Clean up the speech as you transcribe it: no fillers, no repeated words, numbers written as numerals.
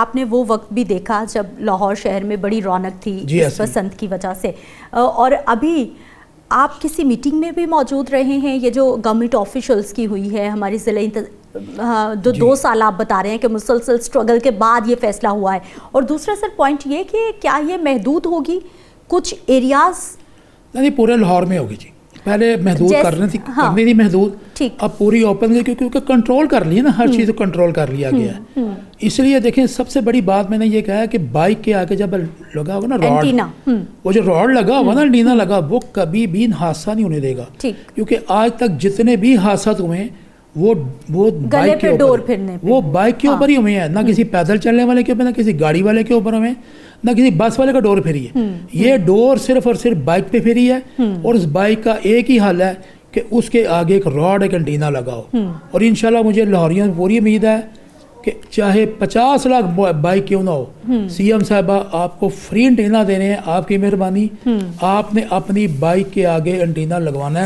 آپ نے وہ وقت بھی دیکھا جب لاہور شہر میں بڑی رونق تھی اس بسنت کی وجہ سے، اور ابھی آپ کسی میٹنگ میں بھی موجود رہے ہیں، یہ جو گورنمنٹ آفیشلز کی ہوئی ہے ہماری ضلع جو 2 سال آپ بتا رہے ہیں کہ مسلسل سٹرگل کے بعد یہ فیصلہ ہوا ہے، اور دوسرا سر پوائنٹ یہ کہ کیا یہ محدود ہوگی کچھ ایریاز؟ نہیں، پورے لاہور میں ہوگی جی، پہلے محدود کرنی تھی محدود، اب پوری اوپن گئی کیونکہ کنٹرول کر لیا نا، ہر چیز کنٹرول کر لیا گیا ہے۔ اس لیے دیکھیں سب سے بڑی بات میں نے یہ کہا کہ بائک کے آگے جب لگا ہوگا نا راڈ، وہ جو راڈ لگا ہوا نا اینٹینا لگا، وہ کبھی بھی حادثہ نہیں ہونے دے گا، کیونکہ آج تک جتنے بھی حادثات ہوئے ہیں وہ بائک کے اوپر ہی ہوئے ہیں، نہ کسی پیدل چلنے والے کے اوپر، نہ کسی گاڑی والے کے اوپر ہوئے، نہ کسی بس والے کا ڈور پھری ہے۔ یہ ڈور صرف اور صرف بائک پہ پھری ہے، اور اس بائک کا ایک ہی حل ہے کہ اس کے آگے ایک راڈ ایک اینٹینا لگاؤ، اور انشاءاللہ مجھے لاہوریوں میں پوری امید ہے کہ چاہے 50 لاکھ بائک کیوں نہ ہو، سی ایم صاحبہ آپ کو فری اینٹینا دینے ہیں، آپ کی مہربانی، آپ نے اپنی بائک کے آگے اینٹینا لگوانا ہے۔